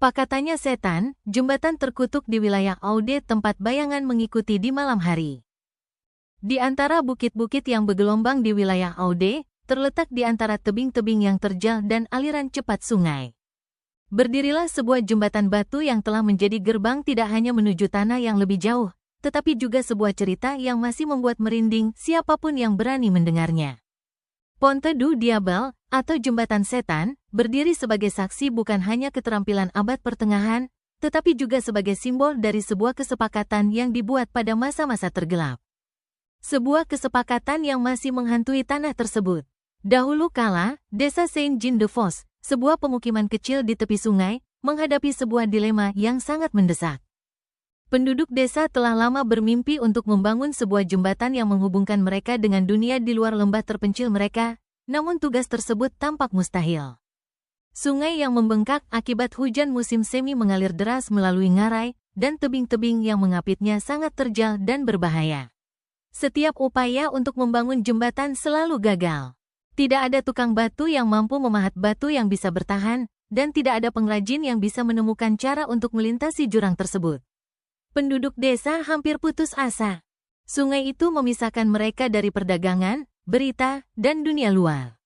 Pakatannya setan, jembatan terkutuk di wilayah Aude tempat bayangan mengikuti di malam hari. Di antara bukit-bukit yang bergelombang di wilayah Aude, terletak di antara tebing-tebing yang terjal dan aliran cepat sungai. Berdirilah sebuah jembatan batu yang telah menjadi gerbang tidak hanya menuju tanah yang lebih jauh, tetapi juga sebuah cerita yang masih membuat merinding siapapun yang berani mendengarnya. Ponte du Diabel, atau Jembatan Setan, berdiri sebagai saksi bukan hanya keterampilan abad pertengahan, tetapi juga sebagai simbol dari sebuah kesepakatan yang dibuat pada masa-masa tergelap. Sebuah kesepakatan yang masih menghantui tanah tersebut. Dahulu kala, desa Saint-Jean-de-Vos, sebuah pemukiman kecil di tepi sungai, menghadapi sebuah dilema yang sangat mendesak. Penduduk desa telah lama bermimpi untuk membangun sebuah jembatan yang menghubungkan mereka dengan dunia di luar lembah terpencil mereka, namun tugas tersebut tampak mustahil. Sungai yang membengkak akibat hujan musim semi mengalir deras melalui ngarai, dan tebing-tebing yang mengapitnya sangat terjal dan berbahaya. Setiap upaya untuk membangun jembatan selalu gagal. Tidak ada tukang batu yang mampu memahat batu yang bisa bertahan, dan tidak ada pengrajin yang bisa menemukan cara untuk melintasi jurang tersebut. Penduduk desa hampir putus asa. Sungai itu memisahkan mereka dari perdagangan, berita, dan dunia luar.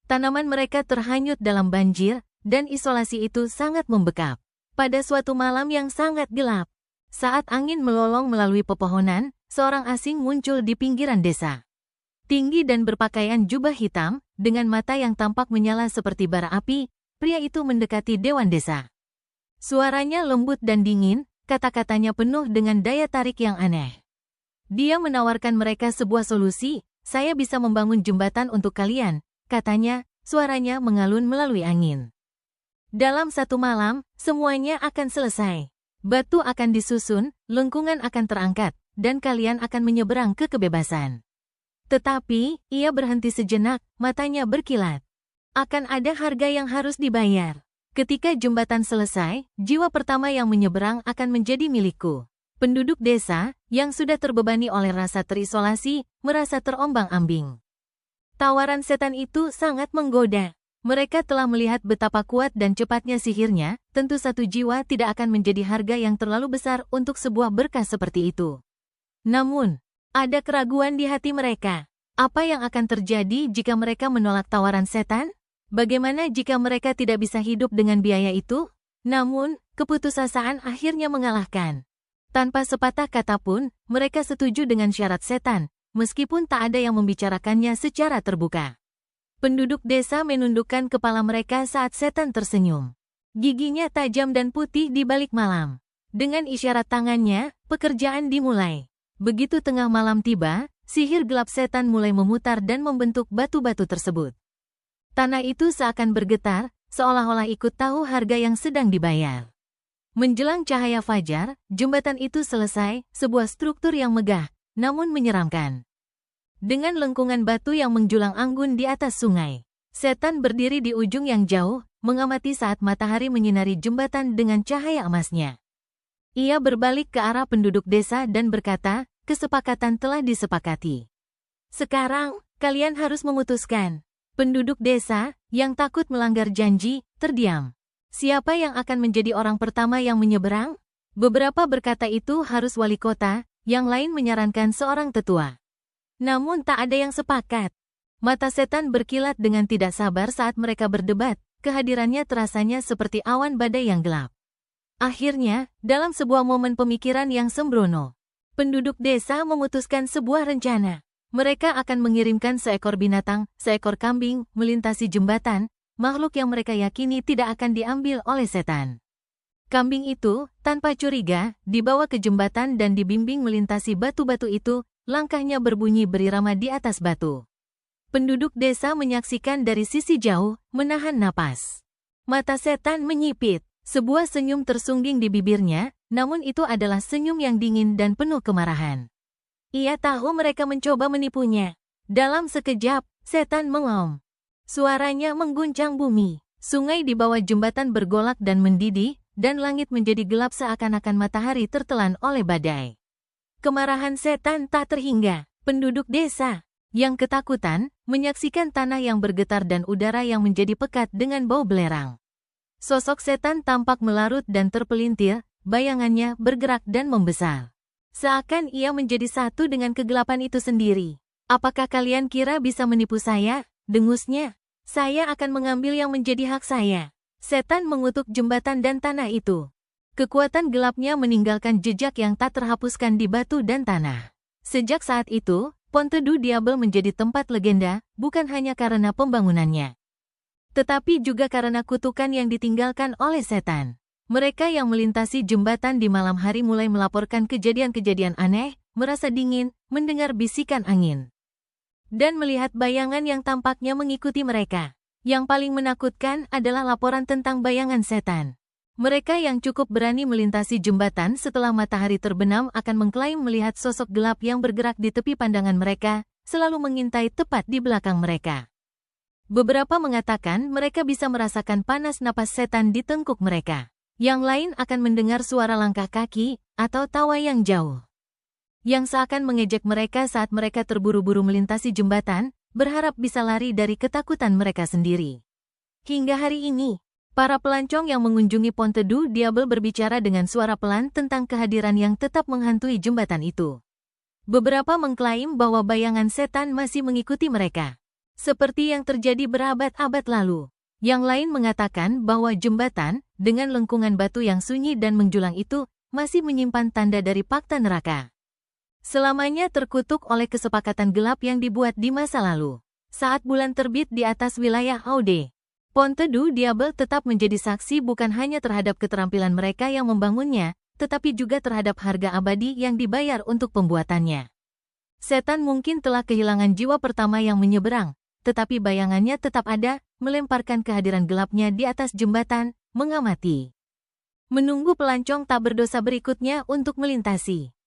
Tanaman mereka terhanyut dalam banjir, dan isolasi itu sangat membekap. Pada suatu malam yang sangat gelap, saat angin melolong melalui pepohonan, seorang asing muncul di pinggiran desa. Tinggi dan berpakaian jubah hitam, dengan mata yang tampak menyala seperti bara api, pria itu mendekati dewan desa. Suaranya lembut dan dingin, kata-katanya penuh dengan daya tarik yang aneh. Dia menawarkan mereka sebuah solusi, saya bisa membangun jembatan untuk kalian, katanya, suaranya mengalun melalui angin. Dalam satu malam, semuanya akan selesai. Batu akan disusun, lengkungan akan terangkat, dan kalian akan menyeberang ke kebebasan. Tetapi, ia berhenti sejenak, matanya berkilat. Akan ada harga yang harus dibayar. Ketika jembatan selesai, jiwa pertama yang menyeberang akan menjadi milikku. Penduduk desa, yang sudah terbebani oleh rasa terisolasi, merasa terombang-ambing. Tawaran setan itu sangat menggoda. Mereka telah melihat betapa kuat dan cepatnya sihirnya, tentu satu jiwa tidak akan menjadi harga yang terlalu besar untuk sebuah berkah seperti itu. Namun, ada keraguan di hati mereka. Apa yang akan terjadi jika mereka menolak tawaran setan? Bagaimana jika mereka tidak bisa hidup dengan biaya itu? Namun, keputusasaan akhirnya mengalahkan. Tanpa sepatah kata pun, mereka setuju dengan syarat setan, meskipun tak ada yang membicarakannya secara terbuka. Penduduk desa menundukkan kepala mereka saat setan tersenyum. Giginya tajam dan putih di balik malam. Dengan isyarat tangannya, pekerjaan dimulai. Begitu tengah malam tiba, sihir gelap setan mulai memutar dan membentuk batu-batu tersebut. Tanah itu seakan bergetar, seolah-olah ikut tahu harga yang sedang dibayar. Menjelang cahaya fajar, jembatan itu selesai, sebuah struktur yang megah, namun menyeramkan. Dengan lengkungan batu yang menjulang anggun di atas sungai, setan berdiri di ujung yang jauh, mengamati saat matahari menyinari jembatan dengan cahaya emasnya. Ia berbalik ke arah penduduk desa dan berkata, kesepakatan telah disepakati. Sekarang, kalian harus memutuskan. Penduduk desa, yang takut melanggar janji, terdiam. Siapa yang akan menjadi orang pertama yang menyeberang? Beberapa berkata itu harus wali kota, yang lain menyarankan seorang tetua. Namun tak ada yang sepakat. Mata setan berkilat dengan tidak sabar saat mereka berdebat, kehadirannya terasanya seperti awan badai yang gelap. Akhirnya, dalam sebuah momen pemikiran yang sembrono, penduduk desa memutuskan sebuah rencana. Mereka akan mengirimkan seekor binatang, seekor kambing, melintasi jembatan, makhluk yang mereka yakini tidak akan diambil oleh setan. Kambing itu, tanpa curiga, dibawa ke jembatan dan dibimbing melintasi batu-batu itu, langkahnya berbunyi berirama di atas batu. Penduduk desa menyaksikan dari sisi jauh, menahan napas. Mata setan menyipit, sebuah senyum tersungging di bibirnya, namun itu adalah senyum yang dingin dan penuh kemarahan. Ia tahu mereka mencoba menipunya. Dalam sekejap, setan mengaum. Suaranya mengguncang bumi. Sungai di bawah jembatan bergolak dan mendidih, dan langit menjadi gelap seakan-akan matahari tertelan oleh badai. Kemarahan setan tak terhingga. Penduduk desa, yang ketakutan, menyaksikan tanah yang bergetar dan udara yang menjadi pekat dengan bau belerang. Sosok setan tampak melarut dan terpelintir, bayangannya bergerak dan membesar. Seakan ia menjadi satu dengan kegelapan itu sendiri. Apakah kalian kira bisa menipu saya? Dengusnya. Saya akan mengambil yang menjadi hak saya. Setan mengutuk jembatan dan tanah itu. Kekuatan gelapnya meninggalkan jejak yang tak terhapuskan di batu dan tanah. Sejak saat itu, Ponte du Diable menjadi tempat legenda, bukan hanya karena pembangunannya, tetapi juga karena kutukan yang ditinggalkan oleh setan. Mereka yang melintasi jembatan di malam hari mulai melaporkan kejadian-kejadian aneh, merasa dingin, mendengar bisikan angin, dan melihat bayangan yang tampaknya mengikuti mereka. Yang paling menakutkan adalah laporan tentang bayangan setan. Mereka yang cukup berani melintasi jembatan setelah matahari terbenam akan mengklaim melihat sosok gelap yang bergerak di tepi pandangan mereka, selalu mengintai tepat di belakang mereka. Beberapa mengatakan mereka bisa merasakan panas napas setan di tengkuk mereka. Yang lain akan mendengar suara langkah kaki, atau tawa yang jauh, yang seakan mengejek mereka saat mereka terburu-buru melintasi jembatan, berharap bisa lari dari ketakutan mereka sendiri. Hingga hari ini, para pelancong yang mengunjungi Ponte du Diable berbicara dengan suara pelan tentang kehadiran yang tetap menghantui jembatan itu. Beberapa mengklaim bahwa bayangan setan masih mengikuti mereka, seperti yang terjadi berabad-abad lalu. Yang lain mengatakan bahwa jembatan, dengan lengkungan batu yang sunyi dan menjulang itu, masih menyimpan tanda dari fakta neraka. Selamanya terkutuk oleh kesepakatan gelap yang dibuat di masa lalu. Saat bulan terbit di atas wilayah Aude, Ponte du Diable tetap menjadi saksi bukan hanya terhadap keterampilan mereka yang membangunnya, tetapi juga terhadap harga abadi yang dibayar untuk pembuatannya. Setan mungkin telah kehilangan jiwa pertama yang menyeberang, tetapi bayangannya tetap ada, melemparkan kehadiran gelapnya di atas jembatan, mengamati, menunggu pelancong tak berdosa berikutnya untuk melintasi.